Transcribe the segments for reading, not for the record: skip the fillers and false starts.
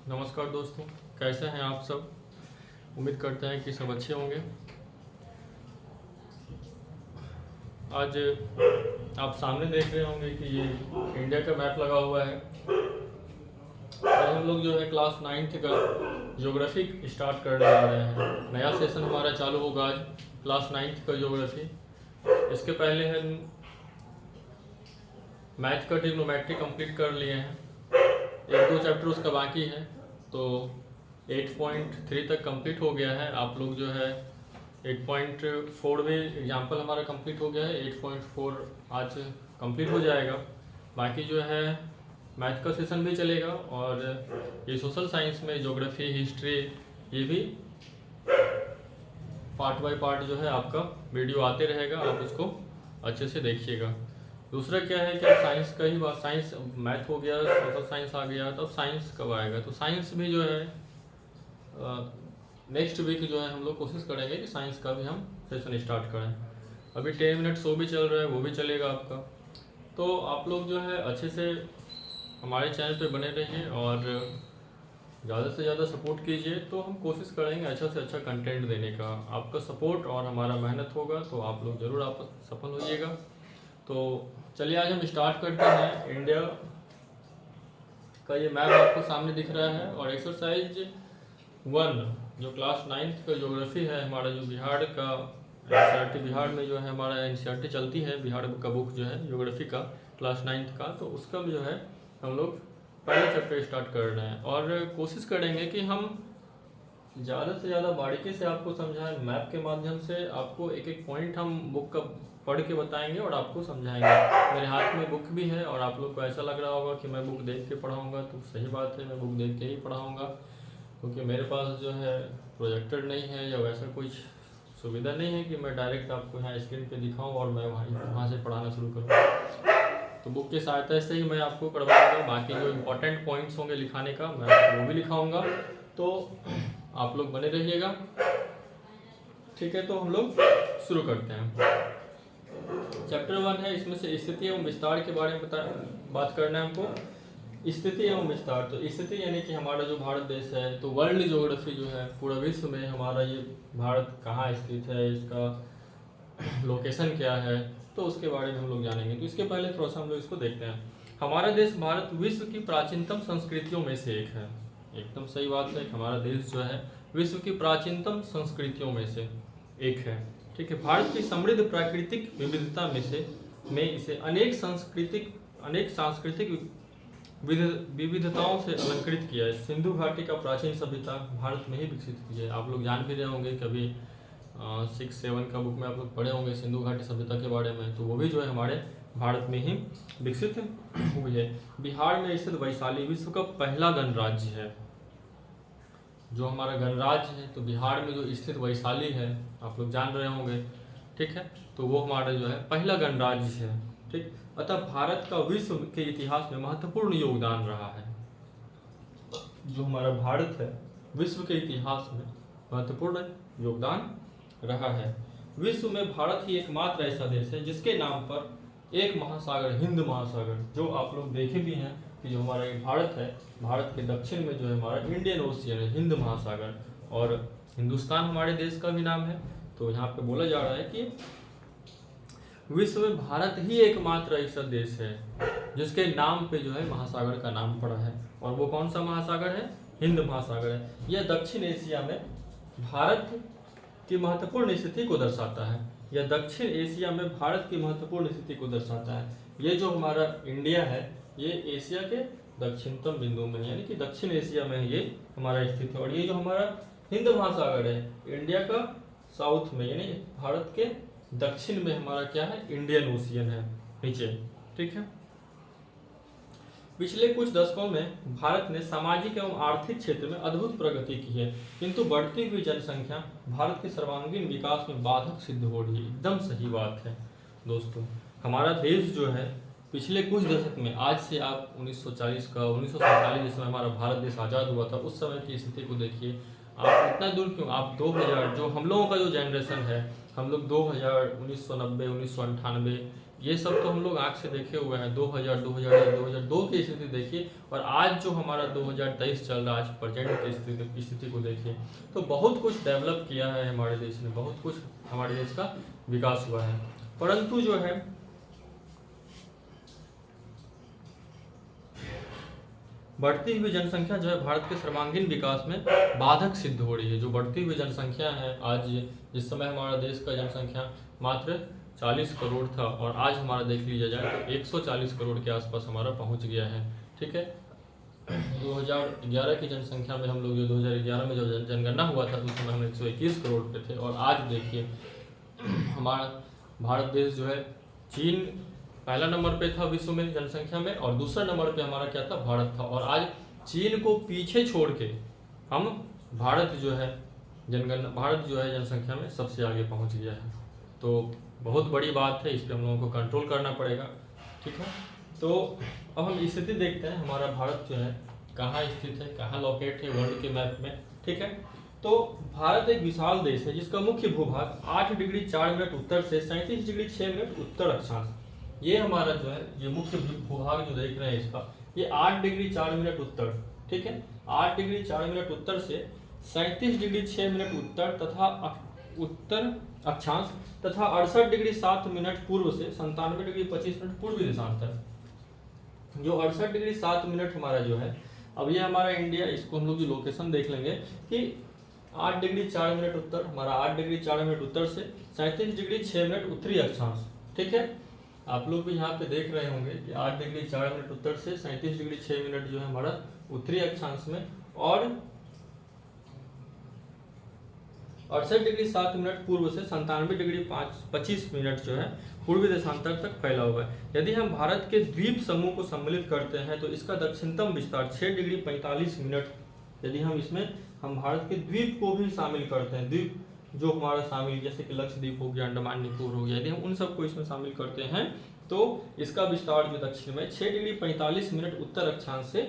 नमस्कार दोस्तों, कैसे हैं आप सब। उम्मीद करते हैं कि सब अच्छे होंगे। आज आप सामने देख रहे होंगे कि ये इंडिया का मैप लगा हुआ है। आज हम लोग जो है क्लास 9th का ज्योग्राफी स्टार्ट करने जा रहे हैं। नया सेशन हमारा चालू होगा आज क्लास 9th का ज्योग्राफी। इसके पहले हम मैथ का ट्रिग्नोमेट्री कंप्लीट कर लिए हैं, एक दो चैप्टर उसका बाकी है, तो 8.3 तक कंप्लीट हो गया है। आप लोग जो है 8.4 में एग्जाम्पल हमारा कंप्लीट हो गया है, 8.4 आज कंप्लीट हो जाएगा। बाकी जो है मैथ का सेशन भी चलेगा और ये सोशल साइंस में ज्योग्राफी, हिस्ट्री, ये भी पार्ट बाय पार्ट जो है आपका वीडियो आते रहेगा, आप उसको अच्छे से देखिएगा। दूसरा क्या है कि साइंस का ही बात, साइंस मैथ हो गया, सोशल साइंस आ गया, तो साइंस कब आएगा। तो साइंस भी जो है नेक्स्ट वीक जो है हम लोग कोशिश करेंगे कि साइंस का भी हम सेशन स्टार्ट करें। अभी 10 मिनट शो भी चल रहा है, वो भी चलेगा आपका। तो आप लोग जो है अच्छे से हमारे चैनल पे बने रहिए और ज़्यादा से ज़्यादा सपोर्ट कीजिए, तो हम कोशिश करेंगे अच्छा से अच्छा कंटेंट देने का। आपका सपोर्ट और हमारा मेहनत होगा तो आप लोग ज़रूर आप सफल होइएगा। तो चलिए आज हम स्टार्ट करते हैं। इंडिया का ये मैप आपको सामने दिख रहा है और एक्सरसाइज 1 जो क्लास 9th का ज्योग्राफी है हमारा, जो बिहार का एनसीईआरटी, बिहार में जो है हमारा एनसीईआरटी चलती है, बिहार का बुक जो है ज्योग्राफी का क्लास 9th का, तो उसका जो है हम लोग पहले चैप्टर स्टार्ट कर रहे हैं और कोशिश करेंगे कि हम ज़्यादा से ज़्यादा बारीकी से आपको समझाएं। मैप के माध्यम से आपको एक एक पॉइंट हम बुक का पढ़ के बताएंगे और आपको समझाएंगे। मेरे हाथ में बुक भी है और आप लोग को ऐसा लग रहा होगा कि मैं बुक देख के पढ़ाऊँगा, तो सही बात है, मैं बुक देख के ही पढ़ाऊँगा, क्योंकि मेरे पास जो है प्रोजेक्टर नहीं है या वैसा कुछ सुविधा नहीं है कि मैं डायरेक्ट आपको यहाँ स्क्रीन पे दिखाऊँ और मैं वहाँ से पढ़ाना शुरू करूँ। तो बुक की सहायता से ही मैं आपको करवाऊँगा। बाकी जो इम्पोर्टेंट पॉइंट्स होंगे लिखाने का, मैं आपको वो भी लिखाऊँगा, तो आप लोग बने रहिएगा। ठीक है, तो हम लोग शुरू करते हैं। चैप्टर 1 है, इसमें से स्थिति एवं विस्तार के बारे में बात करना है हमको। स्थिति एवं विस्तार, तो स्थिति यानी कि हमारा जो भारत देश है, तो वर्ल्ड ज्योग्राफी जो है पूरा विश्व में हमारा ये भारत कहाँ स्थित है, इसका लोकेशन क्या है, तो उसके बारे में हम लोग जानेंगे। तो इसके पहले थोड़ा सा हम लोग इसको देखते हैं। हमारा देश भारत विश्व की प्राचीनतम संस्कृतियों में से एक है। एकदम सही बात है, हमारा देश जो है विश्व की प्राचीनतम संस्कृतियों में से एक है। ठीक है, भारत की समृद्ध प्राकृतिक विविधता में इसे अनेक सांस्कृतिक विविधताओं से अलंकृत किया है। सिंधु घाटी का प्राचीन सभ्यता भारत में ही विकसित हुई है। आप लोग जान भी रहे होंगे, कभी 6-7 का बुक में आप लोग पढ़े होंगे सिंधु घाटी सभ्यता के बारे में, तो वो भी जो है हमारे भारत में ही विकसित हुई है। बिहार में स्थित वैशाली विश्व का पहला गणराज्य है। जो हमारा गणराज्य है, तो बिहार में जो स्थित वैशाली है, आप लोग जान रहे होंगे। ठीक है, तो वो हमारा जो है पहला गणराज्य है। ठीक, अतः भारत का विश्व के इतिहास में महत्वपूर्ण योगदान रहा है। जो हमारा भारत है विश्व के इतिहास में महत्वपूर्ण योगदान रहा है। विश्व में भारत ही एकमात्र ऐसा देश है जिसके नाम पर एक महासागर, हिंद महासागर, जो आप लोग देखे भी हैं कि जो हमारा ये भारत है, भारत के दक्षिण में जो है हमारा इंडियन ओशियन है, हिंद महासागर, और हिंदुस्तान हमारे देश का भी नाम है। तो यहाँ पे बोला जा रहा है कि विश्व में भारत ही एकमात्र ऐसा देश है जिसके नाम पे जो है महासागर का नाम पड़ा है, और वो कौन सा महासागर है, हिंद महासागर है। यह दक्षिण एशिया में भारत की महत्वपूर्ण स्थिति को दर्शाता है। यह दक्षिण एशिया में भारत की महत्वपूर्ण स्थिति को दर्शाता है। ये जो हमारा इंडिया है, ये एशिया के दक्षिणतम बिंदु में, यानी कि दक्षिण एशिया में ये हमारा स्थित है। और ये जो हमारा हिंद महासागर है, इंडिया का साउथ में, यानी भारत के दक्षिण में हमारा क्या है, इंडियन ओशियन है नीचे। ठीक है, पिछले कुछ दशकों में भारत ने सामाजिक एवं आर्थिक क्षेत्र में अद्भुत प्रगति की है, किंतु बढ़ती हुई जनसंख्या भारत के सर्वांगीण विकास में बाधक सिद्ध हो रही है। एकदम सही बात है दोस्तों। हमारा देश जो है पिछले कुछ दशक में, आज से आप 1940 का 1947 जिसमें हमारा भारत देश आज़ाद हुआ था, उस समय की स्थिति को देखिए। आप इतना दूर क्यों, आप 2000, जो हम लोगों का जो जनरेशन है, हम लोग 2000, 1990, 1998 ये सब तो हम लोग आँख से देखे हुए हैं। 2000, 2001, 2002 की स्थिति देखिए और आज जो हमारा 2023 चल रहा है, आज प्रेजेंट की स्थिति को देखिए, तो बहुत कुछ डेवलप किया है हमारे देश ने, बहुत कुछ हमारे देश का विकास हुआ है। परंतु जो है बढ़ती हुई जनसंख्या जो है भारत के सर्वांगीण विकास में बाधक सिद्ध हो रही है। जो बढ़ती हुई जनसंख्या है, आज जिस समय हमारा देश का जनसंख्या मात्र 40 करोड़ था और आज हमारा देख लिया जाए तो 140 करोड़ के आसपास हमारा पहुंच गया है। ठीक है, 2011 की जनसंख्या में हम लोग, जो 2011 में जो जनगणना हुआ था उस समय हम 121 करोड़ पे थे और आज देखिए हमारा भारत देश जो है, चीन पहला नंबर पे था विश्व में जनसंख्या में और दूसरा नंबर पे हमारा क्या था, भारत था। और आज चीन को पीछे छोड़ के हम भारत जो है जनसंख्या में सबसे आगे पहुंच गया है। तो बहुत बड़ी बात है, इस पर हम लोगों को कंट्रोल करना पड़ेगा। ठीक है, तो अब हम स्थिति देखते हैं हमारा भारत जो है कहाँ स्थित है, कहाँ लोकेट है वर्ल्ड के मैप में। ठीक है, तो भारत एक विशाल देश है जिसका मुख्य भूभाग 8 डिग्री 4 मिनट उत्तर से 37 डिग्री 6 मिनट उत्तर अक्षांश, ये हमारा जो है ये मुख्य भूभाग जो देख रहे हैं इसका, ये 8 डिग्री 4 मिनट उत्तर। ठीक है, 8 डिग्री 4 मिनट उत्तर से 37 डिग्री 6 मिनट उत्तर तथा उत्तर अक्षांश तथा 68 डिग्री 7 मिनट पूर्व से 97 डिग्री 25 मिनट पूर्वी देशांतर। जो 68 डिग्री 7 मिनट हमारा जो है, अब ये हमारा इंडिया, इसको हम लोग जो लोकेशन देख लेंगे कि 8 डिग्री 4 मिनट उत्तर, हमारा 8 डिग्री 4 मिनट उत्तर से 37 डिग्री 6 मिनट उत्तरी अक्षांश। ठीक है, आप लोग भी यहाँ पे देख रहे होंगे कि 8 डिग्री 4 मिनट उत्तर से 37 डिग्री 6 मिनट जो है हमारा उत्तरी अक्षांश में और 68 डिग्री 7 मिनट पूर्व से 97 डिग्री 25 मिनट जो है पूर्वी देशांतर तक फैला हुआ है। यदि हम भारत के द्वीप समूह को सम्मिलित करते हैं तो इसका दक्षिणतम विस्तार 6 डिग्री 45 मिनट, यदि हम इसमें हम भारत के द्वीप को भी शामिल करते हैं, द्वीप जो हमारा शामिल जैसे कि लक्षद्वीप हो गया, अंडमान निकोबार हो गया, यदि हम उन सबको इसमें शामिल करते हैं तो इसका विस्तार जो दक्षिण में 6 डिग्री 45 मिनट उत्तर अक्षांश से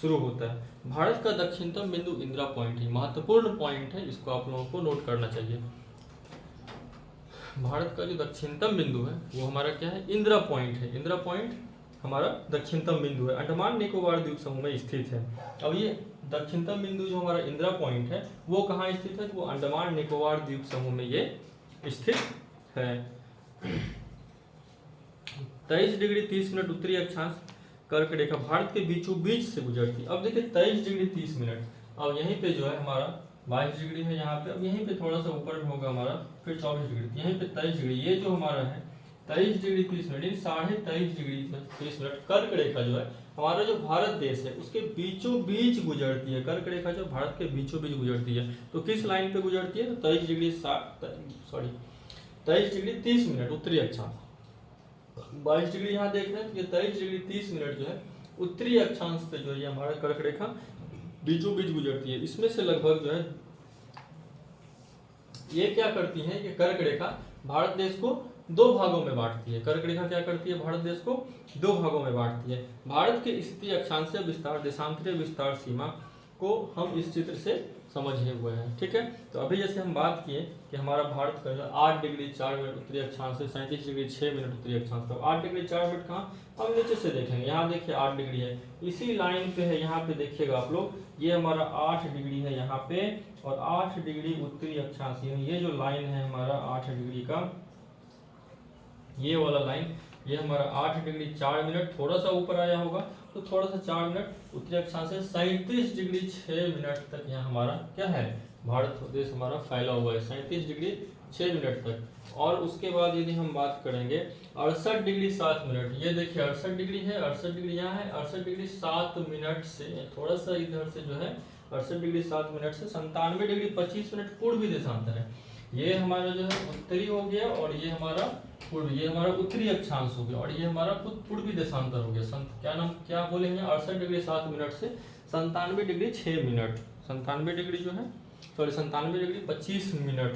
शुरू होता है। भारत का दक्षिणतम बिंदु इंदिरा पॉइंट ही महत्वपूर्ण पॉइंट है, इसको आप लोगों को नोट करना चाहिए। भारत का जो दक्षिणतम बिंदु है वो हमारा क्या है, इंदिरा पॉइंट है। इंदिरा पॉइंट हमारा दक्षिणतम बिंदु है, अंडमान निकोबार द्वीप समूह में स्थित है। अब ये दक्षिणतम बिंदु जो हमारा इंदिरा पॉइंट है वो कहाँ स्थित है, वो अंडमान निकोबार द्वीप समूह में ये स्थित है। 23 डिग्री 30 मिनट उत्तरी अक्षांश कर्क रेखा भारत के बीचों बीच से गुजरती है। अब देखिए 23 डिग्री 30 मिनट, अब यहीं पे जो है हमारा 22 डिग्री है यहाँ पे, अब यहीं पे थोड़ा सा ऊपर में होगा हमारा, फिर 24 डिग्री, यहीं पे 23 डिग्री, ये जो हमारा है 23 डिग्री 30 मिनट, 23.5 डिग्री 30 मिनट कर्क रेखा जो है हमारा जो भारत देश है उसके बीचों बीच गुजरती है। कर्क रेखा जो भारत के बीचों बीच गुजरती है, तो किस लाइन पे गुजरती है, तो 23 डिग्री 30 मिनट उत्तरी अक्षांश, 22 डिग्री यहाँ देख रहे हैं, ये 23 डिग्री 30 मिनट जो है उत्तरी अक्षांश पे जो है हमारा कर्क रेखा बीचों बीच गुजरती है। इसमें से लगभग जो है ये क्या करती है, ये कर्क रेखा भारत देश को दो भागों में बांटती है। कर्क रेखा क्या करती है, भारत देश को दो भागों में बांटती है। भारत के स्थिति अक्षांशीय विस्तार देशांतरीय विस्तार सीमा को हम इस चित्र से समझे हुए हैं। ठीक है, तो अभी जैसे हम बात किए कि हमारा भारत का 8 डिग्री 4 मिनट उत्तरी अक्षांश से 37 डिग्री 6 मिनट उत्तरी अक्षांश, तो 8 डिग्री 4 मिनट कहाँ, हम नीचे से देखेंगे, यहाँ देखिए 8 डिग्री है, इसी लाइन पे है, यहाँ पे देखिएगा आप लोग, ये हमारा 8 डिग्री है यहाँ पे और 8 डिग्री उत्तरी अक्षांश, ये जो लाइन है हमारा 8 डिग्री का, ये वाला लाइन, ये हमारा 8 डिग्री 4 मिनट, थोड़ा सा ऊपर आया होगा तो थोड़ा सा 4 मिनट उत्तरी अक्षांश से 37 डिग्री 6 मिनट तक यहाँ हमारा क्या है, भारत देश हमारा फैला हुआ है 37 डिग्री 6 मिनट तक। और उसके बाद यदि हम बात करेंगे 68 डिग्री 7 मिनट, ये देखिए 68 डिग्री है, 68 डिग्री यहाँ है, 68 डिग्री 7 मिनट से थोड़ा सा इधर से जो है 68 डिग्री 7 मिनट से 97 डिग्री 25 मिनट पूर्वी देशांतर है। ये हमारा जो है उत्तरी हो गया और ये हमारा पूर्वी, ये हमारा उत्तरी अक्षांश हो गया और ये हमारा पूर्वी देशांतर हो गया। क्या नाम क्या बोलेंगे, 68 डिग्री 7 मिनट से 97 डिग्री 6 मिनट, 97 डिग्री जो है सॉरी 97 डिग्री 25 मिनट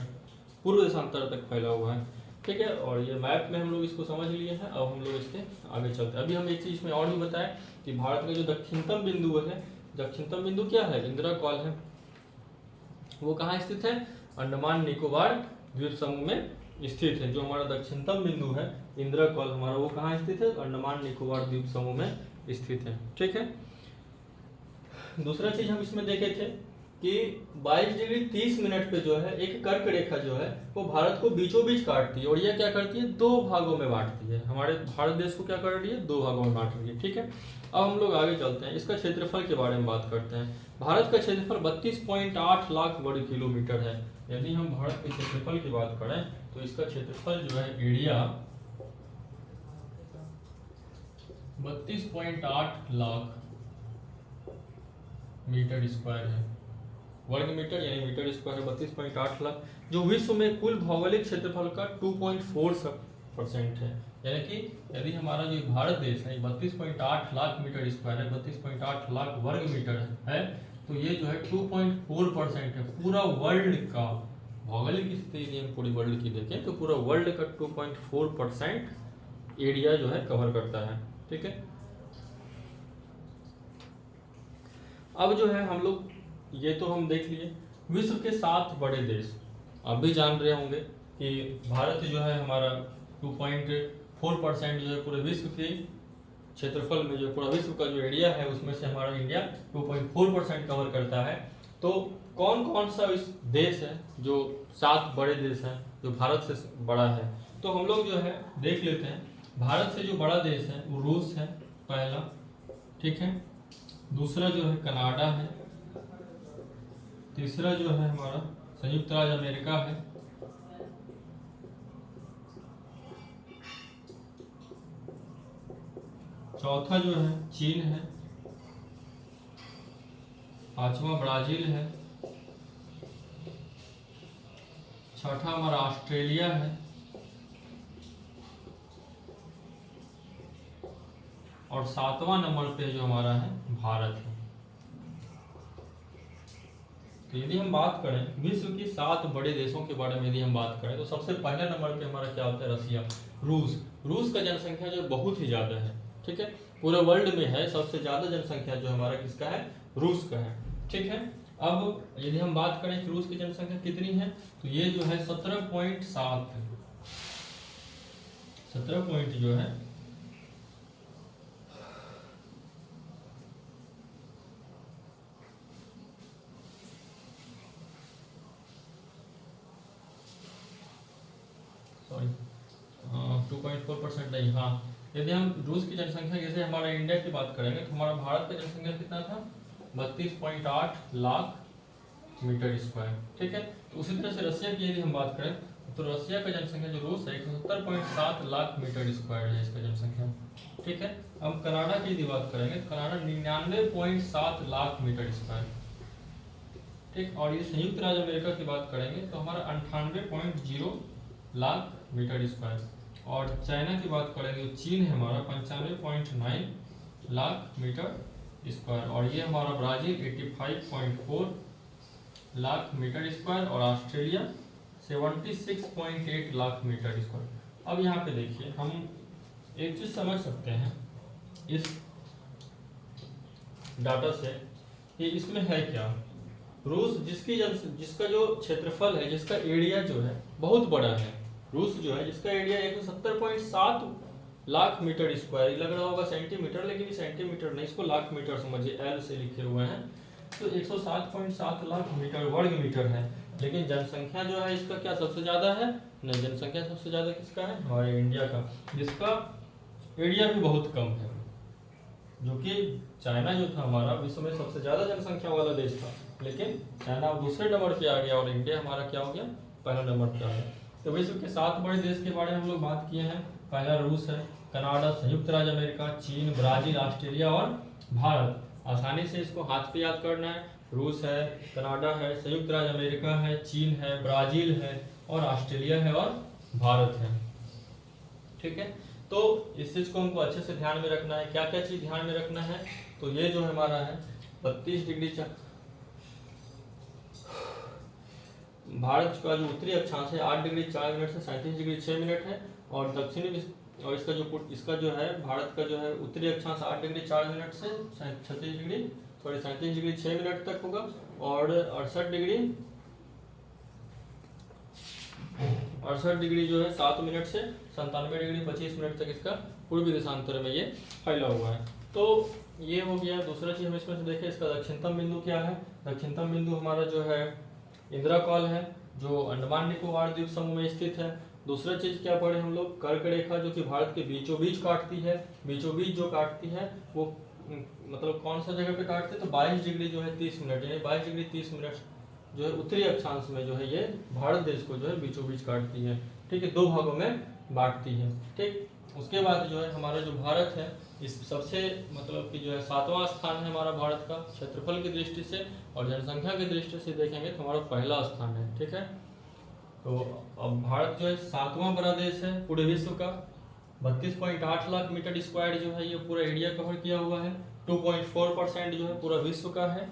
पूर्व देशांतर तक फैला हुआ है। ठीक है, और ये मैप में हम लोग इसको समझ लिए हैं। अब हम लोग इसके आगे चलते हैं। अभी हम एक चीज में और भी बताएं कि भारत का जो दक्षिणतम बिंदु है, दक्षिणतम बिंदु क्या है, इंदिरा कॉल है, वो कहाँ स्थित है, अंडमान निकोबार द्वीप समूह में स्थित है। जो हमारा दक्षिणतम बिंदु है इंद्रकौल हमारा, वो कहाँ स्थित है? अंडमान निकोबार द्वीप समूह में स्थित है। ठीक है। दूसरा चीज हम इसमें देखे थे कि 22 डिग्री 30 मिनट पे जो है एक कर्क रेखा जो है वो भारत को बीचों बीच काटती है, और ये क्या करती है? 2 भागों में बांटती है। हमारे भारत देश को क्या कर रही है? 2 भागों में बांट रही है। ठीक है। अब हम लोग आगे चलते हैं, इसका क्षेत्रफल के बारे में बात करते हैं। भारत का क्षेत्रफल 32.8 लाख वर्ग किलोमीटर है। यदि हम भारत के क्षेत्रफल की बात करें तो इसका क्षेत्रफल जो है एरिया 32.8 लाख मीटर स्क्वायर है। वर्ग मीटर यानी मीटर स्क्वायर है 32.8 लाख, जो विश्व में कुल भौगोलिक क्षेत्रफल का 2.4% है। यानी कि यदि हमारा जो भारत देश है 32.8 लाख मीटर स्क्वायर है, 32.8 लाख वर्ग मीटर है, तो ये जो है 2.4% है। पूरा वर्ल्ड का भौगोलिक स्थिति यदि हम पूरी वर्ल्ड की देखें तो पूरा वर्ल्ड का 2.4% एरिया जो है कवर करता है। ठीक है। अब जो है हम लोग ये तो हम देख लिए विश्व के 7 बड़े देश। आप भी जान रहे होंगे कि भारत जो है हमारा 2.4% जो है पूरे विश्व के क्षेत्रफल में, जो पूरा विश्व का जो एरिया है उसमें से हमारा इंडिया 2.4% कवर करता है। तो कौन कौन सा इस देश है जो 7 बड़े देश हैं जो भारत से बड़ा है? तो हम लोग जो है देख लेते हैं। भारत से जो बड़ा देश है वो रूस है पहला। ठीक है। दूसरा जो है कनाडा है। तीसरा जो है हमारा संयुक्त राज्य अमेरिका है। चौथा जो है चीन है। पांचवा ब्राजील है। छठा हमारा ऑस्ट्रेलिया है। और 7वां नंबर पे जो हमारा है भारत है। तो यदि हम बात करें विश्व के 7 बड़े देशों के बारे में यदि हम बात करें तो सबसे पहले नंबर पे हमारा क्या होता है? रसिया, रूस। रूस का जनसंख्या जो बहुत ही ज्यादा है। ठीक है। पूरे वर्ल्ड में है सबसे ज्यादा जनसंख्या जो हमारा किसका है? रूस का है। ठीक है। अब यदि हम बात करें कि रूस की जनसंख्या कितनी है तो ये जो है 17.7 17 पॉइंट जो है सॉरी 2.4% नहीं, हाँ। यदि हम रूस की जनसंख्या जैसे हमारा इंडिया की बात करेंगे तो हमारा भारत का जनसंख्या कितना था? 32.8 लाख मीटर स्क्वायर। ठीक है। तो उसी तरह से रसिया की यदि हम बात करें तो रसिया का जनसंख्या जो रूस है 170.7 लाख मीटर स्क्वायर है इसका जनसंख्या। ठीक है। अब कनाडा की यदि बात करेंगे तो कनाडा 99.7 लाख मीटर स्क्वायर। ठीक। और ये संयुक्त राज्य अमेरिका की बात करेंगे तो हमारा 98.0 लाख मीटर स्क्वायर। और चाइना की बात करेंगे तो चीन है हमारा 95.9 लाख मीटर स्क्वायर। और ये हमारा ब्राजील 85.4 लाख मीटर स्क्वायर। और ऑस्ट्रेलिया 76.8 लाख मीटर स्क्वायर। अब यहाँ पे देखिए हम एक चीज समझ सकते हैं इस डाटा से कि इसमें है क्या। रूस जिसका जो क्षेत्रफल है, जिसका एरिया जो है बहुत बड़ा है, रूस जो है जिसका एरिया 170.7 लाख मीटर स्क्वायर, लग रहा होगा सेंटीमीटर, लेकिन ये सेंटीमीटर नहीं, इसको लाख मीटर समझिए, एल से लिखे हुए हैं। तो 107.7 लाख मीटर वर्ग मीटर है। लेकिन जनसंख्या जो है इसका क्या सबसे ज्यादा है? नहीं, जनसंख्या सबसे ज्यादा किसका है? हमारे इंडिया का, जिसका एरिया भी बहुत कम है। जो कि चाइना जो था हमारा विश्व में सबसे ज्यादा जनसंख्या वाला देश था, लेकिन चाइना दूसरे नंबर पे आ गया और इंडिया हमारा क्या हो गया? पहला नंबर पे आ गया। तो विश्व के 7 बड़े देश के बारे में हम लोग बात किए हैं। पहला रूस है, कनाडा, संयुक्त राज्य अमेरिका, चीन, ब्राजील, ऑस्ट्रेलिया और भारत। आसानी से इसको हाथ पे याद करना है। रूस है, कनाडा है, संयुक्त राज्य अमेरिका है, चीन है, ब्राजील है और ऑस्ट्रेलिया है और भारत है। ठीक है। तो इस चीज को हमको अच्छे से ध्यान में रखना है। क्या क्या चीज ध्यान में रखना है? तो ये जो हमारा है 32 डिग्री भारत का जो उत्तरी अक्षांश है 8 डिग्री 4 मिनट से 37 डिग्री 6 मिनट है। और दक्षिणी और इसका जो है भारत का जो है उत्तरी अक्षांश 8 डिग्री 4 मिनट से 37 डिग्री 6 मिनट तक होगा। और 68 डिग्री 68 डिग्री जो है 7 मिनट से 97 डिग्री 25 मिनट तक इसका पूर्वी देशांतर में ये फैला हुआ है। तो ये हो गया। दूसरा चीज हम इसमें से देखें, इसका दक्षिणतम बिंदु क्या है। दक्षिणतम बिंदु हमारा जो है इंदिरा कॉल है, जो अंडमान निकोबार द्वीप समूह में स्थित है। दूसरा चीज क्या पढ़े हम लोग, कर्क रेखा जो कि भारत के बीचों बीच काटती है। बीचों बीच जो काटती है वो मतलब कौन सा जगह पे काटती है, तो 22 डिग्री जो है 30 मिनट, यानी 22 डिग्री 30 मिनट जो है उत्तरी अक्षांश में जो है ये भारत देश को जो है बीचों बीच काटती है। ठीक है, 2 भागों में बांटती है। ठीक, उसके बाद जो है हमारा जो भारत है इस सबसे मतलब कि जो है 7वां स्थान है हमारा भारत का क्षेत्रफल की दृष्टि से, और जनसंख्या की दृष्टि से देखेंगे तो हमारा पहला स्थान है। ठीक है, तो अब भारत जो है 7वां बड़ा देश है पूरे विश्व का। 32.8 लाख मीटर स्क्वायर जो है ये पूरा एरिया कवर किया हुआ है। 2.4% जो है पूरा विश्व का है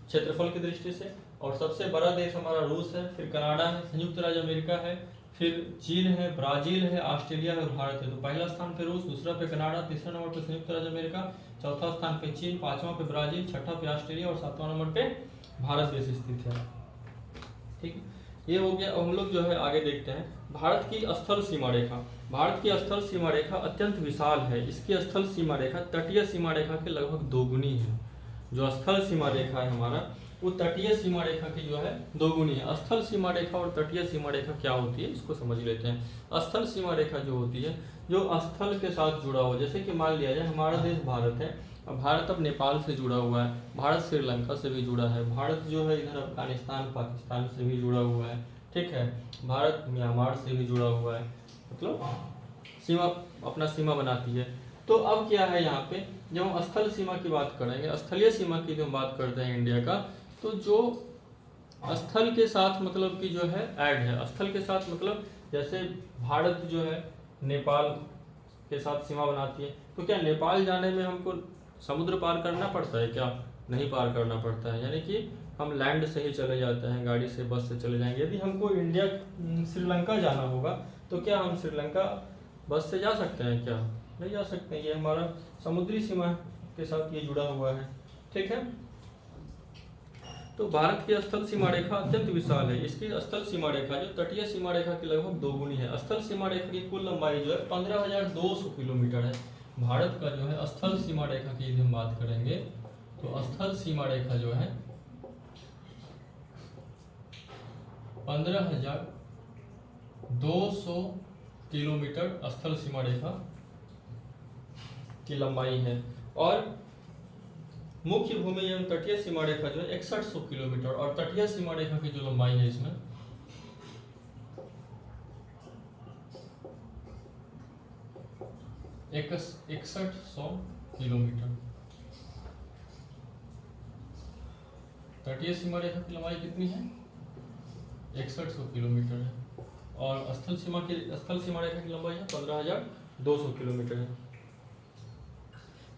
क्षेत्रफल की दृष्टि से। और सबसे बड़ा देश हमारा रूस है, फिर कनाडा है, संयुक्त राज्य अमेरिका है, फिर चीन है, ब्राजील है, ऑस्ट्रेलिया है और भारत है। तो पहला स्थान पे रूस, दूसरा पे कनाडा, तीसरा नंबर पे संयुक्त राज्य अमेरिका, चौथा स्थान पे चीन, पांचवा पे ब्राजील, छठा पे ऑस्ट्रेलिया और सातवां नंबर पे भारत देश स्थित है। ठीक है, ये हो गया। हम लोग जो है आगे देखते हैं भारत की स्थल सीमा रेखा। भारत की स्थल सीमा रेखा अत्यंत विशाल है। इसकी स्थल सीमा रेखा तटीय सीमा रेखा के लगभग दोगुनी है। जो स्थल सीमा रेखा है हमारा वो तटीय सीमा रेखा की जो है दोगुनी है। स्थल सीमा रेखा और तटीय सीमा रेखा क्या होती है इसको समझ लेते हैं। स्थल सीमा रेखा जो होती है जो स्थल के साथ जुड़ा हुआ, जैसे कि मान लिया जाए हमारा देश भारत है, भारत अब नेपाल से जुड़ा हुआ है, भारत श्रीलंका से भी जुड़ा है, भारत जो है इधर अफगानिस्तान पाकिस्तान से भी जुड़ा हुआ है। ठीक है, भारत म्यांमार से भी जुड़ा हुआ है, मतलब सीमा अपना सीमा बनाती है। तो अब क्या है यहाँ पे, जब हम स्थल सीमा की बात करेंगे, स्थलीय सीमा की जो हम बात करते हैं इंडिया का, तो जो स्थल के साथ मतलब कि जो है ऐड है, स्थल के साथ मतलब जैसे भारत जो है नेपाल के साथ सीमा बनाती है, तो क्या नेपाल जाने में हमको समुद्र पार करना पड़ता है? क्या नहीं पार करना पड़ता है, यानी कि हम लैंड से ही चले जाते हैं, गाड़ी से बस से चले जाएंगे। यदि हमको इंडिया श्रीलंका जाना होगा तो क्या हम श्रीलंका बस से जा सकते हैं? क्या नहीं जा सकते हैं, ये हमारा समुद्री सीमा के साथ ये जुड़ा हुआ है। ठीक है, तो भारत की स्थल सीमा रेखा अत्यंत विशाल है। इसकी स्थल सीमा रेखा जो तटीय सीमा रेखा की लगभग दोगुनी है। स्थल सीमा रेखा की कुल लंबाई जो है 15,200 किलोमीटर है। भारत का जो है स्थल सीमा रेखा की यदि हम बात करेंगे तो स्थल सीमा रेखा जो है 15,200 किलोमीटर स्थल सीमा रेखा की लंबाई है। और मुख्य भूमि एवं तटीय सीमा रेखा जो है 6100 किलोमीटर, और तटीय सीमा रेखा की जो लंबाई है इसमें 6100 किलोमीटर। तटीय सीमा रेखा की लंबाई कितनी है? 6100 किलोमीटर है, और स्थल सीमा रेखा की लंबाई है 15,200 किलोमीटर है।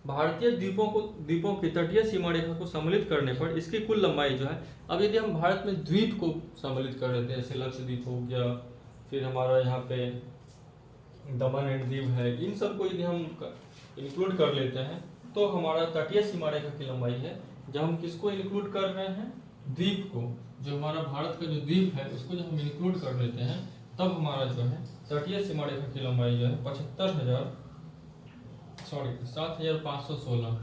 भारतीय द्वीपों की तटीय सीमा रेखा को सम्मिलित करने पर इसकी कुल लंबाई जो है, अब यदि हम भारत में द्वीप को सम्मिलित कर लेते हैं, जैसे लक्षद्वीप हो गया, फिर हमारा यहाँ पे दमन एंड दीव है, इन सब को यदि हम इंक्लूड कर लेते हैं तो हमारा तटीय सीमा रेखा की लंबाई है। जब हम किसको इंक्लूड कर रहे हैं? द्वीप को, जो हमारा भारत का जो द्वीप है उसको जब हम इंक्लूड कर लेते हैं तब हमारा जो है तटीय सीमा रेखा की लंबाई जो है 7,516,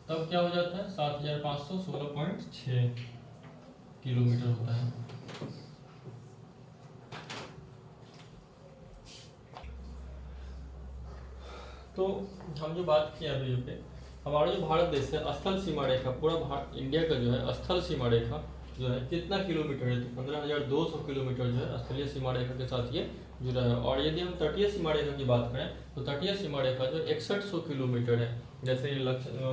तब क्या हो जाता है 7,516.6 किलोमीटर होता है। तो हम जो बात किए अभी पे, हमारा जो भारत देश है स्थल सीमा रेखा, पूरा इंडिया का जो है स्थल सीमा रेखा जो है कितना किलोमीटर है? तो 15,200 किलोमीटर जो है स्थलीय सीमा रेखा के साथ ये जुड़ा है। और यदि हम तटीय सीमा रेखा की बात करें तो तटीय सीमा रेखा जो 6100 किलोमीटर है। जैसे ये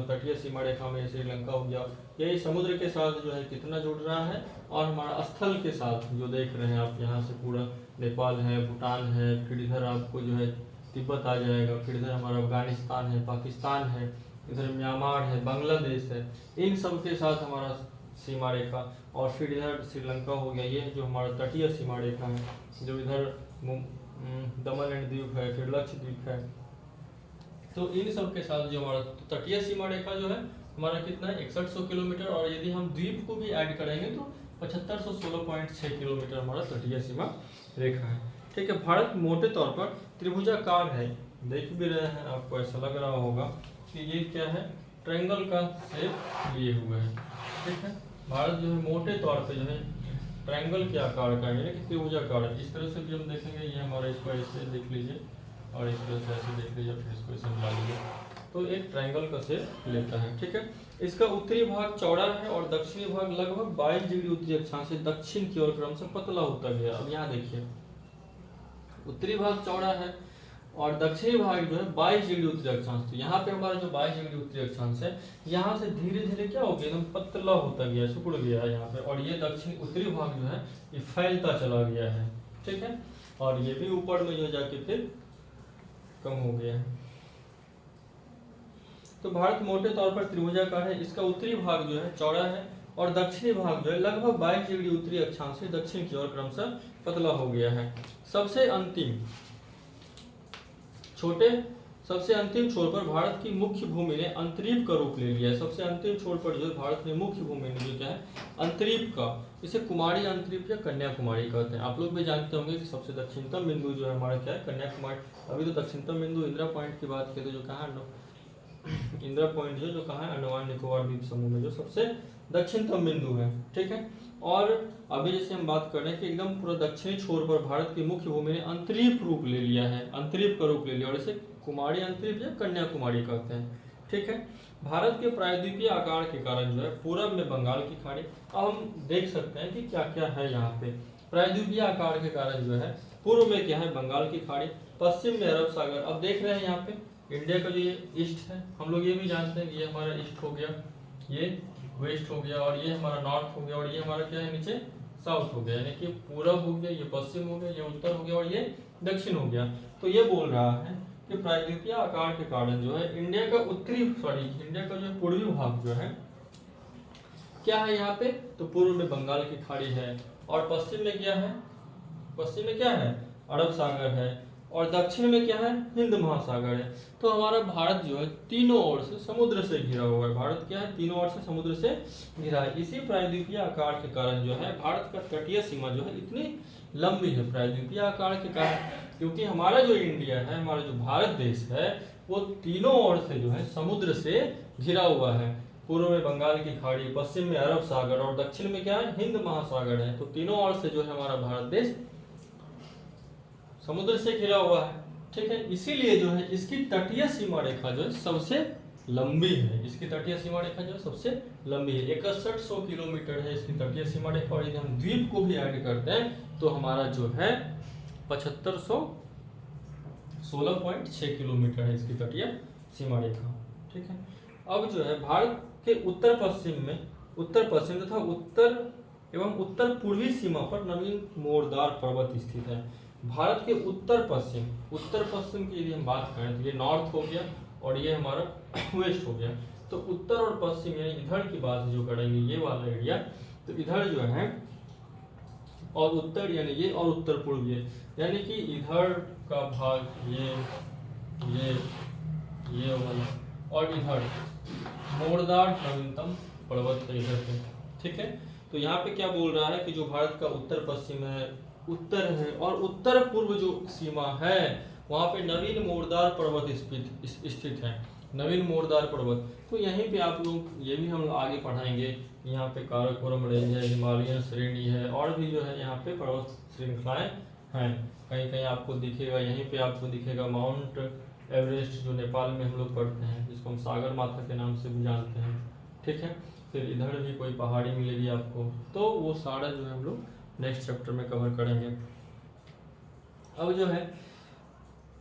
तटीय सीमा रेखा में श्रीलंका हो गया, यही समुद्र के साथ जो है कितना जुड़ रहा है, और हमारा स्थल के साथ जो देख रहे हैं आप, यहाँ से पूरा नेपाल है, भूटान है, फिर इधर आपको जो है तिब्बत आ जाएगा, फिर इधर हमारा अफगानिस्तान है, पाकिस्तान है, इधर म्यांमार है, बांग्लादेश है, इन सब के साथ हमारा सीमा रेखा, और फिर इधर श्रीलंका हो गया, ये जो हमारा तटीय सीमा रेखा है, जो इधर दमन एंड द्वीप है, फिर लक्षद्वीप है। तो इन सब के साथ जो हमारा तटीय सीमा रेखा जो है हमारा कितना है 6100 किलोमीटर, और यदि हम द्वीप को भी ऐड करेंगे तो 7516.6 किलोमीटर हमारा तटीय सीमा रेखा है। ठीक है, भारत मोटे तौर पर त्रिभुजाकार है, देख भी रहे हैं, आपको ऐसा लग रहा होगा कि ये क्या है, ट्रायंगल का शेप लिए हुए है। ठीक है, भारत जो है मोटे तौर पे जो है ट्रायंगल के आकार का है, यानी कि त्रिभुजाकार है। इस तरह से भी हम देखेंगे, ये हमारा, इसको ऐसे देख लीजिए और इस तरह से ऐसे देख लीजिए, फिर इसको ऐसे मिला लीजिए, तो एक ट्रायंगल का शेप लेता है। ठीक है, इसका उत्तरी भाग चौड़ा है और दक्षिणी भाग लगभग 22 डिग्री उत्तरी अक्षांश से दक्षिण की ओर क्रमशः पतला होता गया। अब यहाँ देखिए, उत्तरी भाग चौड़ा है और दक्षिणी भाग जो है 22 डिग्री उत्तरी अक्षांश। तो यहाँ पे हमारा जो 22 डिग्री उत्तरी अक्षांश है, यहाँ से धीरे धीरे क्या हो गया, एकदम पतला होता गया, सिकुड़ गया है यहाँ पे, और ये दक्षिणी उत्तरी भाग जो है ये फैलता चला गया है। ठीक है, और ये भी ऊपर में जो जाके फिर कम हो गया है। तो भारत मोटे तौर पर त्रिभुजाकार है, इसका उत्तरी भाग जो है चौड़ा है और दक्षिणी भाग जो है लगभग 22 डिग्री उत्तरी अक्षांश से दक्षिण की ओर क्रमशः पतला हो गया है। सबसे अंतिम छोर पर भारत की मुख्य भूमि ने अंतरीप का रूप ले लिया है। सबसे अंतिम छोर पर जो है भारत ने मुख्य भूमि ने जो क्या है, अंतरीप का, इसे कुमारी अंतरीप या कन्याकुमारी कहते हैं। आप लोग भी जानते होंगे कि सबसे दक्षिणतम बिंदु जो है हमारा क्या है, कन्याकुमारी। अभी तो दक्षिणतम बिंदु इंदिरा पॉइंट की बात करें तो जो कहाँ इंदिरा पॉइंट जो कहाँ है, अंडमान निकोबार द्वीप समूह में जो सबसे दक्षिणतम बिंदु है। ठीक है, और अभी जैसे हम बात कर रहे हैं कि एकदम पूरा दक्षिणी छोर पर भारत की मुख्य भूमि ने अंतरीप रूप ले लिया है, अंतरीप का रूप ले लिया, और इसे कुमारी अंतरीप या कन्याकुमारी कहते हैं। ठीक है, भारत के प्रायद्वीपीय आकार के कारण जो है पूरब में बंगाल की खाड़ी। अब हम देख सकते हैं कि क्या क्या है यहाँ पे। प्रायद्वीपीय आकार के कारण जो है पूर्व में क्या है, बंगाल की खाड़ी, पश्चिम में अरब सागर। अब देख रहे हैं यहाँ पे इंडिया का जो ये ईस्ट है, हम लोग ये भी जानते हैं कि ये हमारा ईस्ट हो गया, ये वेस्ट हो गया, और ये हमारा नॉर्थ हो गया, और ये हमारा क्या है नीचे साउथ हो गया, यानी कि पूरब हो गया, ये पश्चिम हो गया, ये उत्तर हो गया और ये दक्षिण हो गया। तो ये बोल रहा है कि प्रायद्वीपीय आकार के कारण जो है इंडिया का इंडिया का जो पूर्वी भाग जो है क्या है यहाँ पे, तो पूर्व में बंगाल की खाड़ी है और पश्चिम में क्या है, पश्चिम में क्या है, अरब सागर है, और दक्षिण में क्या है, हिंद महासागर है। तो हमारा भारत जो है तीनों ओर से समुद्र से घिरा हुआ है। भारत क्या है, तीनों ओर से समुद्र से घिरा है। इसी प्रायद्वीपीय आकार के कारण जो है भारत का तटीय सीमा जो है इतनी लंबी है, प्रायद्वीपीय आकार के कारण, क्योंकि हमारा जो इंडिया है, हमारा जो भारत देश है, वो तीनों ओर से जो है समुद्र से घिरा हुआ है। पूर्व में बंगाल की खाड़ी, पश्चिम में अरब सागर और दक्षिण में क्या है, हिंद महासागर है। तो तीनों ओर से जो है हमारा भारत देश समुद्र से घिरा हुआ है। ठीक है, इसीलिए जो है इसकी तटीय सीमा रेखा जो है सबसे लंबी है, इसकी तटीय सीमा रेखा जो है सबसे लंबी है, 6100 किलोमीटर है इसकी तटीय सीमा रेखा। और यदि हम द्वीप को भी ऐड करते हैं तो हमारा जो है 7516.6 किलोमीटर है इसकी तटीय सीमा रेखा। ठीक है, अब जो है भारत के उत्तर पश्चिम तथा उत्तर एवं उत्तर पूर्वी सीमा पर नवीन मोरदार पर्वत स्थित है। भारत के उत्तर पश्चिम की यदि हम बात करें तो ये नॉर्थ हो गया और ये हमारा वेस्ट हो गया। तो उत्तर और पश्चिम यानी इधर की बात जो करेंगे, ये वाला एरिया, तो इधर जो है, और उत्तर यानी ये, और उत्तर पूर्व ये, यानी कि इधर का भाग ये वाला, और इधर मोरदार नवीनतम पर्वत है इधर पे। ठीक है, तो यहाँ पे क्या बोल रहा है कि जो भारत का उत्तर पश्चिम है, उत्तर है, और उत्तर पूर्व जो सीमा है वहाँ पे नवीन मोरदार पर्वत स्थित है, नवीन मोरदार पर्वत। तो यहीं पे आप लोग, ये भी हम लोग आगे पढ़ाएंगे, यहाँ पे काराकोरम रेंज है, हिमालयन श्रेणी है, और भी जो है यहाँ पे पर्वत श्रृंखलाएं हैं। कहीं कहीं आपको दिखेगा, यहीं पे आपको दिखेगा माउंट एवरेस्ट जो नेपाल में हम लोग पढ़ते हैं, जिसको हम सागर माथा के नाम से भी जानते हैं। ठीक है, फिर इधर भी कोई पहाड़ी मिलेगी आपको, तो वो सारा जो है हम लोग नेक्स्ट चैप्टर में कवर करेंगे। अब जो है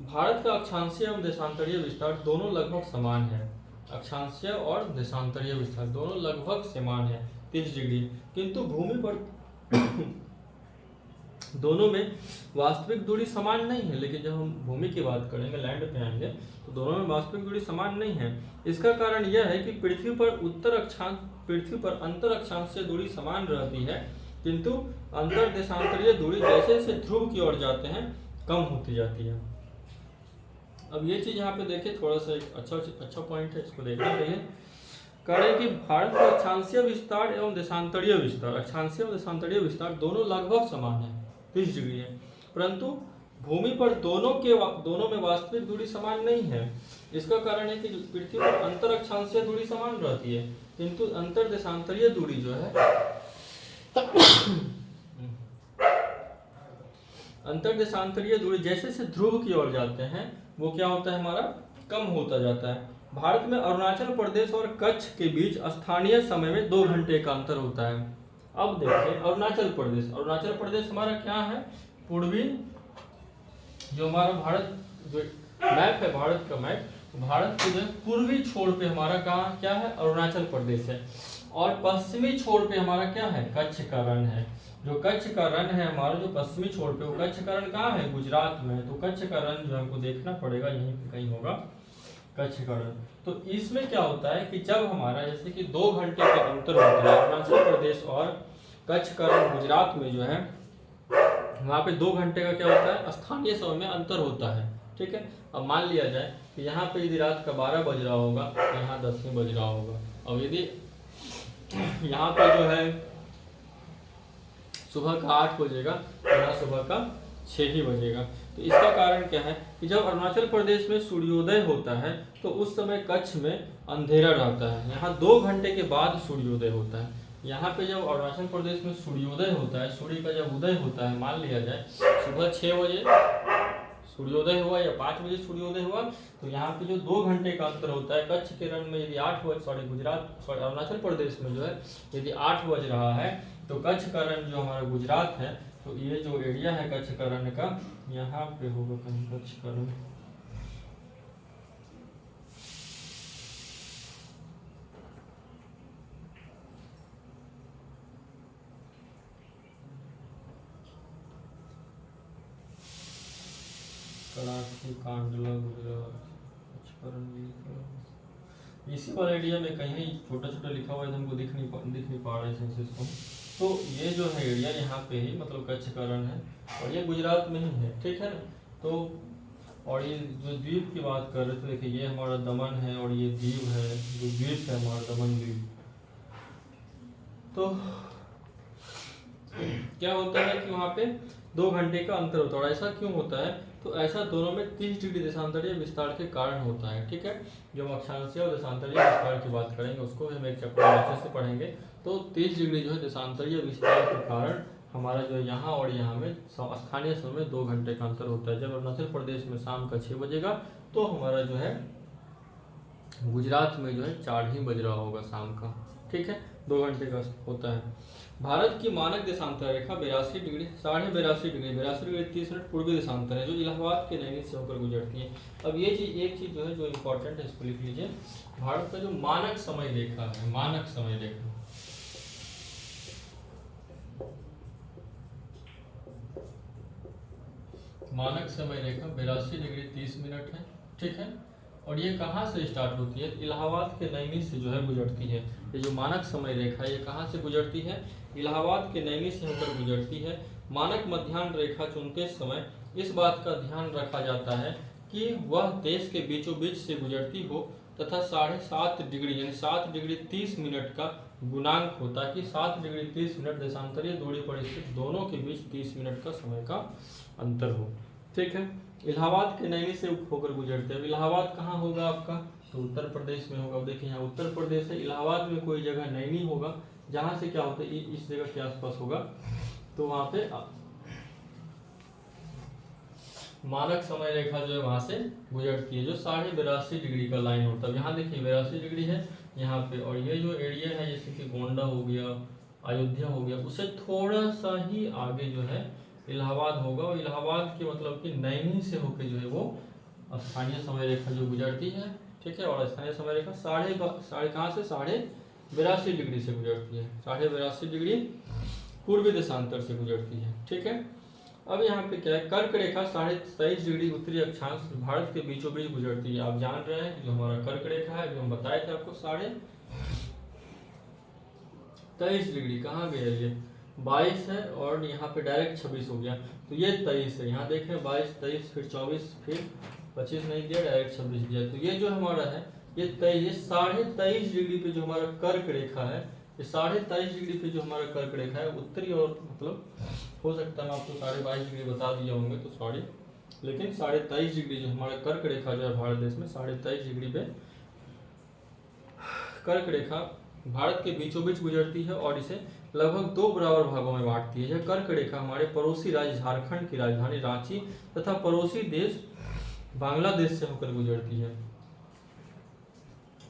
भारत का अक्षांशीय एवं देशांतरीय विस्तार दोनों लगभग समान है। अक्षांशीय और देशांतरीय विस्तार दोनों लगभग समान है, 30 डिग्री, किंतु भूमि पर दोनों में वास्तविक दूरी समान नहीं है। लेकिन जब हम भूमि की बात करेंगे, लैंड पे आएंगे, तो दोनों में वास्तविक दूरी समान नहीं है। इसका कारण यह है कि पृथ्वी पर अंतर अक्षांशीय दूरी समान रहती है, किंतु अंतर देशांतरीय दूरी जैसे जैसे ध्रुव की ओर जाते हैं कम होती जाती है। अब ये चीज यहाँ पे देखें, थोड़ा सा एक अच्छा पॉइंट है, इसको देखना चाहिए। कह रहे कि भारत का अक्षांशीय विस्तार एवं देशांतरीय विस्तार दोनों लगभग समान है, 30 डिग्री है। परंतु भूमि पर दोनों में वास्तविक दूरी समान नहीं है। इसका कारण है कि पृथ्वी पर अंतर अक्षांशीय दूरी समान रहती है, किंतु अंतर देशांतरीय दूरी जो है अंतर देशांतरीय दूरी जैसे से ध्रुव की ओर जाते हैं वो क्या होता है, हमारा कम होता जाता है। भारत में अरुणाचल प्रदेश और कच्छ के बीच स्थानीय समय में 2 घंटे का अंतर होता है। अब देखिए अरुणाचल प्रदेश हमारा क्या है, पूर्वी, जो हमारा भारत जो मैप है, भारत का मैप, भारत के जो पूर्वी छोर पे हमारा कहाँ क्या है, अरुणाचल प्रदेश है, और पश्चिमी छोर पे हमारा क्या है, कच्छ का रण है। जो कच्छ का रण है हमारा, जो पश्चिमी छोर पे, वो कच्छ का रण कहाँ है, गुजरात में। तो कच्छ का रण जो हमको देखना पड़ेगा, यहीं पे कहीं होगा कच्छ का रण। तो इसमें क्या होता है कि जब हमारा जैसे कि 2 घंटे का अंतर होता है अरुणाचल प्रदेश और कच्छ का रण गुजरात में जो है, वहाँ पे 2 घंटे का क्या होता है, स्थानीय समय में अंतर होता है। ठीक है, अब मान लिया जाए कि यहाँ पे यदि रात का 12 बज रहा होगा तो यहाँ 10 बज रहा होगा। अब यदि यहाँ पे जो है सुबह का 8 बजेगा तो यहाँ सुबह का 6 ही बजेगा। तो इसका कारण क्या है कि जब अरुणाचल प्रदेश में सूर्योदय होता है तो उस समय कच्छ में अंधेरा रहता है। यहाँ 2 घंटे के बाद सूर्योदय होता है। यहाँ पे जब अरुणाचल प्रदेश में सूर्योदय होता है, सूर्य का जब उदय होता है, मान लिया जाए सुबह 6 बजे सूर्योदय हुआ या 5 बजे सूर्योदय हुआ, तो यहाँ पे जो 2 घंटे का अंतर होता है, कच्छ के रण में यदि 8 बजे अरुणाचल प्रदेश में जो है यदि 8 बज रहा है तो कच्छ का रण जो हमारा गुजरात है, तो ये जो एरिया है कच्छ का रण का, यहाँ पे होगा कहीं कच्छ का रण। कराची, कांडला, गुजरात, इसी वाला एरिया में कहीं छोटा छोटा लिखा हुआ है, हमको दिख नहीं पा रहा है सेंसेस को। तो ये जो है एरिया यहाँ पे ही मतलब कच्छ का रण है और ये गुजरात में ही है। ठीक है ना। तो और ये जो द्वीप की बात कर रहे थे, देखिए ये हमारा दमन है और ये द्वीप है, जो द्वीप है हमारा दमन द्वीप। तो क्या होता है कि वहाँ पे 2 घंटे का अंतर होता है। और ऐसा क्यों होता है, तो ऐसा दोनों में 30 डिग्री देशांतरीय विस्तार के कारण होता है। ठीक है, जब अक्षांशीय और देशांतरीय विस्तार की बात करेंगे उसको भी हम एक चैप्टर में अच्छे से पढ़ेंगे। तो 30 डिग्री जो है देशांतरीय विस्तार के कारण हमारा जो यहाँ और यहाँ में स्थानीय समय में 2 घंटे का अंतर होता है। जब अरुणाचल प्रदेश में शाम का 6 बजेगा तो हमारा जो है गुजरात में जो है 4 ही बज रहा होगा शाम का। ठीक है, 2 घंटे का होता है। भारत की मानक देशांतर रेखा 82 डिग्री 82 डिग्री 30 मिनट पूर्वी देशांतर है, जो इलाहाबाद के नैनी से होकर गुजरती है। अब ये चीज एक चीज जो है जो इम्पोर्टेंट है इसको लिख लीजिए। भारत का जो मानक समय रेखा है, मानक समय रेखा, मानक समय रेखा 82 डिग्री 30 मिनट है। ठीक है, और ये कहाँ से स्टार्ट होती है, इलाहाबाद के नैनी से जो है गुजरती है। ये जो मानक समय रेखा है ये कहाँ से गुजरती है, इलाहाबाद के नैनी से होकर गुजरती है। मानक मध्याह्न रेखा चुनते समय इस बात का ध्यान रखा जाता है कि वह देश के बीचों बीच से गुजरती हो तथा 7.5 डिग्री यानी 7 डिग्री 30 मिनट का गुणांक हो, ताकि 7 डिग्री 30 मिनट देशांतरीय दूरी पर स्थित दोनों के बीच 30 मिनट का समय का अंतर हो। ठीक है, इलाहाबाद के नैनी से होकर गुजरते हैं। इलाहाबाद कहाँ होगा आपका, तो उत्तर प्रदेश में होगा। अब देखिए यहाँ उत्तर प्रदेश है, इलाहाबाद में कोई जगह नैनी होगा जहाँ से क्या होता है इस जगह के आसपास होगा, तो वहाँ पे मानक समय रेखा जो है वहाँ से गुजरती है, जो 82.5 डिग्री का लाइन होता है। यहाँ देखिए 82 डिग्री है यहाँ पे, और ये जो एरिया है जैसे कि गोंडा हो गया, अयोध्या हो गया, उससे थोड़ा सा ही आगे जो है इलाहाबाद होगा। और इलाहाबाद के मतलब कि नैनी से होकर जो है वो स्थानीय समय रेखा जो गुजरती है। ठीक है, और स्थानीय समय रेखा साढ़े कहाँ से 82.5 डिग्री से गुजरती है, 82.5 डिग्री पूर्वी देशांतर से गुजरती है। ठीक है, अब यहाँ पे क्या है, कर्क रेखा 23.5 डिग्री उत्तरी अक्षांश भारत के बीचों बीच गुजरती है। आप जान रहे हैं कि जो हमारा कर्क रेखा है, जो हम बताए थे आपको 23.5 डिग्री, कहाँ गया ये 22 है और यहाँ पे डायरेक्ट 26 हो गया, तो ये 23 है। यहाँ देखें 22, 23, फिर 24, फिर 25 नहीं दिया, डायरेक्ट 26 दिया। तो ये जो हमारा है ये 23 डिग्री पे जो हमारा कर्क रेखा है ये 23.5 डिग्री पे जो हमारा कर्क रेखा है उत्तरी और मतलब हो सकता है मैं आपको 22.5 डिग्री बता दिए होंगे तो सॉरी, लेकिन 23.5 डिग्री जो हमारा कर्क रेखा जो है भारत देश में 23.5 डिग्री पे कर्क रेखा भारत के बीचों बीच गुजरती है और इसे लगभग 2 बराबर भागों में बांटती है। यह कर्क रेखा हमारे पड़ोसी राज्य झारखंड की राजधानी रांची तथा पड़ोसी देश बांग्लादेश से होकर गुजरती है।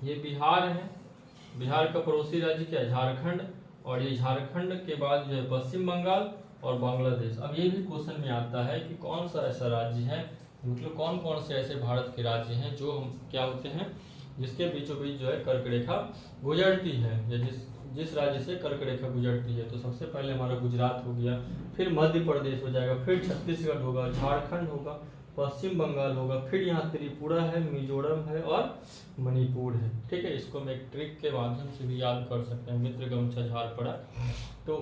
ये बिहार है, बिहार का पड़ोसी राज्य क्या है, झारखंड, और ये झारखंड के बाद जो है पश्चिम बंगाल और बांग्लादेश। अब ये भी क्वेश्चन में आता है कि कौन सा ऐसा राज्य है, मतलब कौन कौन से ऐसे भारत के राज्य हैं जो हम क्या होते हैं जिसके बीचों बीच जो है कर्क रेखा गुजरती है, या जिस राज्य से कर्क रेखा गुजरती है। तो सबसे पहले हमारा गुजरात हो गया, फिर मध्य प्रदेश हो जाएगा, फिर छत्तीसगढ़ होगा, झारखंड होगा, पश्चिम बंगाल होगा, फिर यहाँ त्रिपुरा है, मिजोरम है और मणिपुर है। ठीक है, इसको हम एक ट्रिक के माध्यम से भी याद कर सकते हैं, मित्र गमछा झाड़ पड़ा। तो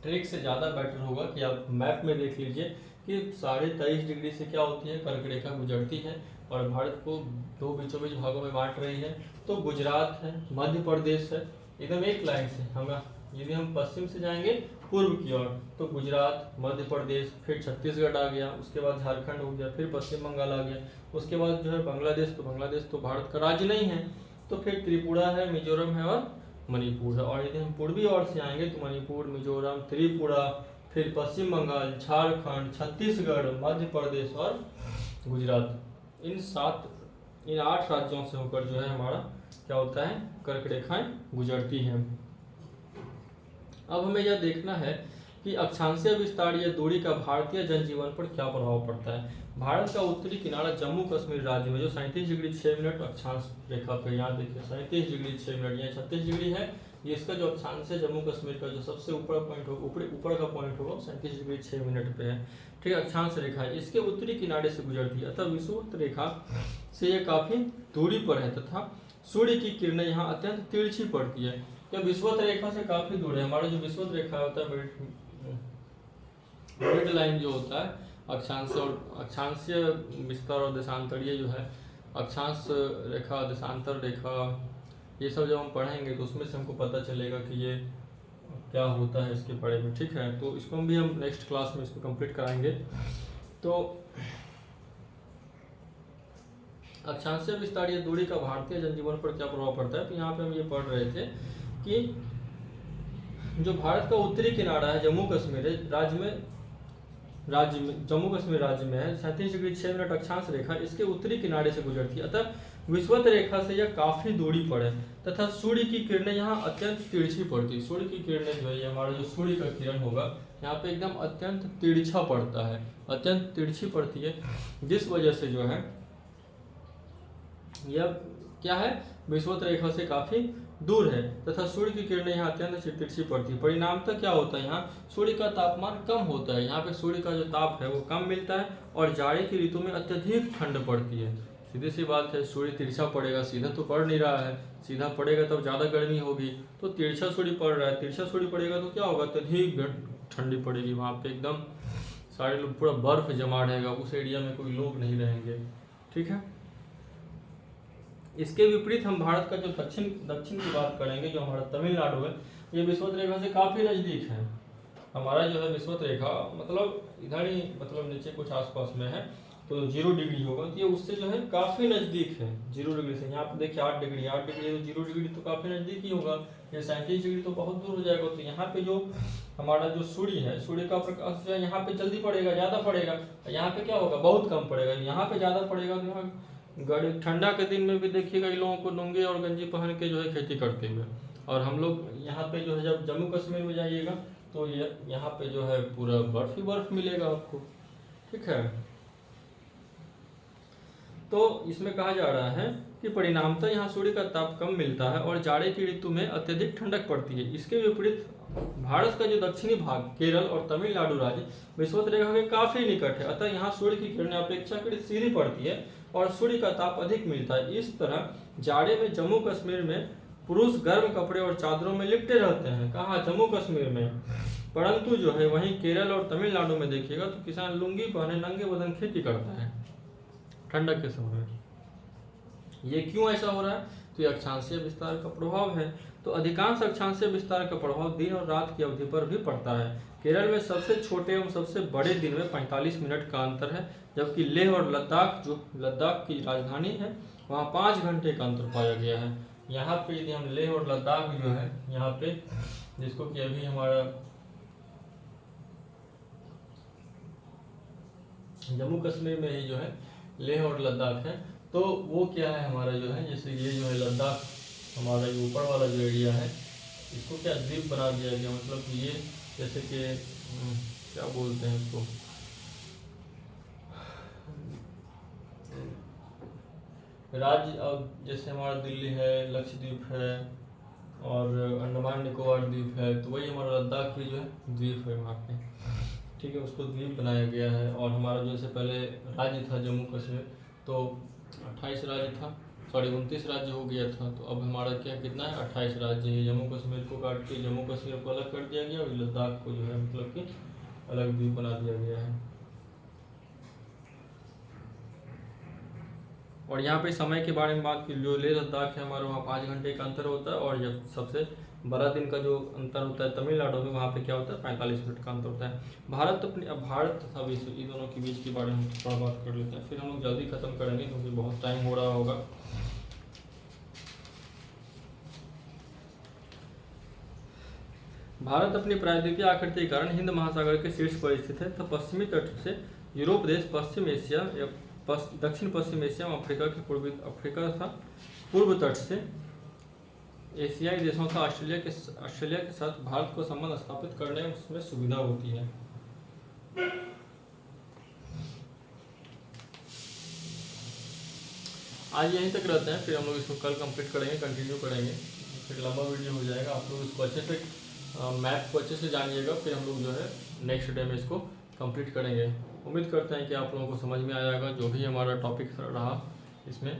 ट्रिक से ज़्यादा बेटर होगा कि आप मैप में देख लीजिए कि 23.5 डिग्री से क्या होती है, कर्क रेखा गुजरती है और भारत को 2 बीचों बीच भागों में बांट रही है। तो गुजरात है, मध्य प्रदेश है, एकदम एक लाइन से हम यदि हम पश्चिम से जाएंगे पूर्व की ओर तो गुजरात, मध्य प्रदेश, फिर छत्तीसगढ़ आ गया, उसके बाद झारखंड हो गया, फिर पश्चिम बंगाल आ गया, उसके बाद जो है बांग्लादेश। तो बांग्लादेश तो भारत का राज्य नहीं है, तो फिर त्रिपुरा है, मिजोरम है और मणिपुर है। और यदि हम पूर्वी ओर से आएंगे तो मणिपुर, मिजोरम, त्रिपुरा, फिर पश्चिम बंगाल, झारखंड, छत्तीसगढ़, मध्य प्रदेश और गुजरात। इन 8 राज्यों से होकर जो है हमारा क्या होता है, कर्क रेखाएं गुजरती हैं। अब हमें यह देखना है कि अक्षांशीय विस्तार या दूरी का भारतीय जनजीवन पर क्या प्रभाव पड़ता है। भारत का उत्तरी किनारा जम्मू कश्मीर राज्य में जो 37 डिग्री 6 मिनट अक्षांश रेखा पे, यहाँ देखिए 37 डिग्री 6 मिनट, यहाँ 36 डिग्री है, ये इसका जो अक्षांश है जम्मू कश्मीर का जो सबसे ऊपर पॉइंट होगा, ऊपर का पॉइंट होगा 37 डिग्री 6 मिनट पे है। ठीक है, अक्षांश रेखा है, इसके उत्तरी किनारे से गुजरती है, अतः विषुवत रेखा से यह काफी दूरी पर है तथा सूर्य की किरणें यहाँ अत्यंत तिरछी पड़ती है। तो विषुवत रेखा से काफी दूर है। हमारा जो विषुवत रेखा होता है, मिड लाइन जो होता है अक्षांशीय विस्तार और देशांतरीय जो है, अक्षांश रेखा, देशांतर रेखा, ये सब जब हम पढ़ेंगे तो उसमें से हमको पता चलेगा कि ये क्या होता है इसके बारे में। ठीक है, तो इसको भी हम नेक्स्ट क्लास में इसको कंप्लीट कराएंगे। तो अक्षांशीय विस्तारीय दूरी का भारतीय जनजीवन पर क्या प्रभाव पड़ता है, तो यहाँ पे हम ये पढ़ रहे थे कि जो भारत का उत्तरी किनारा है जम्मू कश्मीर राज्य में है, 37 डिग्री 6 मिनट अक्षांश रेखा इसके उत्तरी किनारे से गुजरती है, अतः विषुवत रेखा से यह काफी दूरी पर है तथा सूर्य की किरणें यहाँ अत्यंत तिरछी पड़ती है। सूर्य की किरणें जो है, हमारा जो सूर्य का किरण होगा यहाँ पे एकदम अत्यंत तिरछा पड़ता है, अत्यंत तिरछी पड़ती है, जिस वजह से जो है यह क्या है, विषुवत रेखा से काफी दूर है तथा सूर्य की किरणें यहाँ अत्यंत तिरछी पड़ती है। परिणामतः क्या होता है, यहाँ सूर्य का तापमान कम होता है, यहाँ पे सूर्य का जो ताप है वो कम मिलता है और जाड़े की ऋतु में अत्यधिक ठंड पड़ती है। सीधी सी बात है, सूर्य तिरछा पड़ेगा, सीधा तो पड़ नहीं रहा है, सीधा पड़ेगा तब ज़्यादा गर्मी होगी, तो तिरछा सूर्य पड़ रहा है, तिरछा सूर्य पड़ेगा तो क्या होगा, अत्यधिक ठंडी पड़ेगी, वहाँ पे एकदम सारे लोग पूरा बर्फ जमा रहेगा, उस एरिया में कोई लोग नहीं रहेंगे। ठीक है, इसके विपरीत हम भारत का जो दक्षिण की बात करेंगे, जो हमारा तमिलनाडु है, ये विषुवत रेखा से काफ़ी नज़दीक है। हमारा जो है विषुवत रेखा मतलब इधर ही, मतलब नीचे कुछ आसपास में है, तो 0 डिग्री होगा, तो ये उससे जो है काफ़ी नज़दीक है 0 डिग्री से। यहाँ पे देखिए 8 डिग्री तो 0 डिग्री तो काफ़ी नज़दीक ही होगा, ये 37 डिग्री तो बहुत दूर हो जाएगा। तो यहाँ पे जो हमारा जो सूर्य है, सूर्य का प्रकाश जो है यहाँ पे जल्दी पड़ेगा, ज़्यादा पड़ेगा, यहाँ पे क्या होगा, बहुत कम पड़ेगा। यहाँ पे ज़्यादा पड़ेगा तो यहाँ ठंडा के दिन में भी देखिएगा इन लोगों को लुंगी और गंजी पहन के जो है खेती करते हुए, और हम लोग यहाँ पे जो है जब जम्मू कश्मीर में जाइएगा तो यहाँ पे जो है पूरा बर्फ ही बर्फ मिलेगा आपको। ठीक है, तो इसमें कहा जा रहा है कि परिणामतः यहाँ सूर्य का ताप कम मिलता है और जाड़े की ऋतु में अत्यधिक ठंडक पड़ती है। इसके विपरीत भारत का जो दक्षिणी भाग केरल और तमिलनाडु राज्य विषुवत रेखा के काफी निकट है, अतः यहाँ सूर्य की किरणें अपेक्षाकृत सीधी पड़ती है और सूर्य का ताप अधिक मिलता है। इस तरह जाड़े में जम्मू कश्मीर में पुरुष गर्म कपड़े और चादरों में लिपटे रहते हैं, कहाँ, जम्मू कश्मीर में, परंतु जो है वहीं केरल और तमिलनाडु में देखिएगा तो किसान लुंगी पहने नंगे बदन खेती करता है ठंडक के समय में। ये क्यों ऐसा हो रहा है, तो ये अक्षांशीय विस्तार का प्रभाव है। तो अधिकांश अक्षांशीय विस्तार का प्रभाव दिन और रात की अवधि पर भी पड़ता है। केरल में सबसे छोटे एवं सबसे बड़े दिन में 45 मिनट का अंतर है, जबकि लेह और लद्दाख, जो लद्दाख की राजधानी है, वहाँ 5 घंटे का अंतर पाया गया है। यहाँ पे यदि हम लेह और लद्दाख जो है यहाँ पे, जिसको कि अभी हमारा जम्मू कश्मीर में ही जो है लेह और लद्दाख है, तो वो क्या है हमारा जो है, जैसे ये जो है लद्दाख हमारा ये ऊपर वाला जो एरिया है, इसको क्या द्वीप बना दिया गया, मतलब कि ये जैसे कि क्या बोलते हैं इसको, राज्य, अब जैसे हमारा दिल्ली है, लक्षद्वीप है और अंडमान निकोबार द्वीप है, तो वही हमारा लद्दाख भी जो है द्वीप है वहाँ पे, ठीक है, उसको द्वीप बनाया गया है। और हमारा जैसे पहले राज्य था जम्मू कश्मीर, तो 28 राज्य था, सॉरी 29 राज्य हो गया था, तो अब हमारा क्या कितना है, 28 राज्य है। जम्मू कश्मीर को काट के जम्मू कश्मीर को अलग कर दिया गया और लद्दाख को जो है मतलब कि अलग द्वीप बना दिया गया है। और यहाँ पे समय के बारे में बात की, जो लेह लद्दाख है हमारे, वहाँ 5 घंटे का अंतर होता है, और जब सबसे बड़ा दिन का जो अंतर होता है तमिलनाडु में, वहाँ पे क्या होता है 45 मिनट का अंतर होता है। भारत तथा विश्व, इन दोनों के बीच के बारे में थोड़ा बात कर लेते हैं, फिर हम लोग जल्दी खत्म करेंगे क्योंकि बहुत टाइम हो रहा होगा। भारत अपनी प्रायद्वीपीय आकृति के कारण हिंद महासागर के शीर्ष पर स्थित है, तथा पश्चिमी तट से यूरोप देश, पश्चिम एशिया या दक्षिण पश्चिम एशिया और अफ्रीका के अफ्रीका तथा पूर्व तट से एशियाई देशों तथा ऑस्ट्रेलिया के साथ भारत को संबंध स्थापित करने में उसमें सुविधा होती है। आज यहीं तक रहते हैं, फिर हम लोग इसको कल कंप्लीट करेंगे, कंटिन्यू करेंगे, फिर लंबा वीडियो हो जाएगा। आप लोग इसको अच्छे से मैथ को अच्छे से जानिएगा, फिर हम लोग जो है नेक्स्ट डे में इसको कंप्लीट करेंगे। उम्मीद करते हैं कि आप लोगों को समझ में आएगा जो भी हमारा टॉपिक रहा इसमें।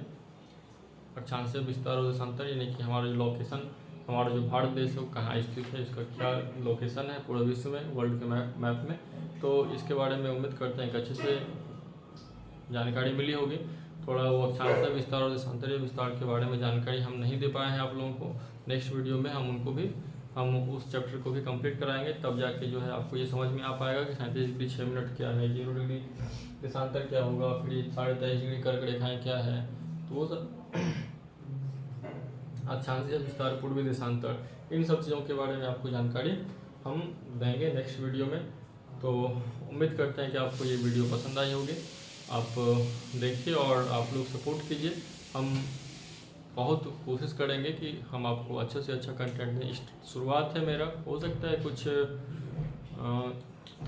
अक्षांशीय विस्तार और देशांतर, यानी कि हमारा जो लोकेशन, हमारा जो भारत देश है वो कहाँ स्थित है, इसका क्या लोकेशन है पूरे विश्व में, वर्ल्ड के मैप में, तो इसके बारे में उम्मीद करते हैं कि अच्छे से जानकारी मिली होगी। थोड़ा वो अक्षांशीय विस्तार और देशांतरीय विस्तार के बारे में जानकारी हम नहीं दे पाए हैं आप लोगों को, नेक्स्ट वीडियो में हम उस चैप्टर को भी कंप्लीट कराएंगे, तब जाके जो है आपको ये समझ में आ पाएगा कि 37 डिग्री 6 मिनट क्या है, 0 डिग्री देशांतर क्या होगा, फिर 23.5 डिग्री कर्क रेखाएँ क्या है, तो वो सब अक्षांशीय विस्तार, पूर्वी देशांतर, इन सब चीज़ों के बारे में आपको जानकारी हम देंगे नेक्स्ट वीडियो में। तो उम्मीद करते हैं कि आपको ये वीडियो पसंद आई होगी, आप देखिए और आप लोग सपोर्ट कीजिए। हम बहुत कोशिश करेंगे कि हम आपको अच्छे से अच्छा कंटेंट दें। शुरुआत है मेरा, हो सकता है कुछ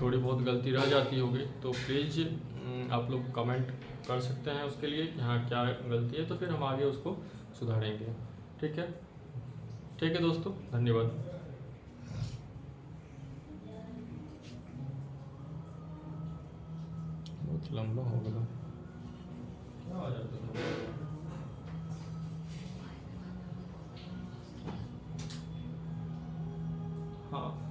थोड़ी बहुत गलती रह जाती होगी, तो प्लीज़ आप लोग कमेंट कर सकते हैं उसके लिए कि हाँ क्या गलती है, तो फिर हम आगे उसको सुधारेंगे। ठीक है दोस्तों, धन्यवाद। बहुत लंबा हो गया, क्या आ जाता है। हाँ।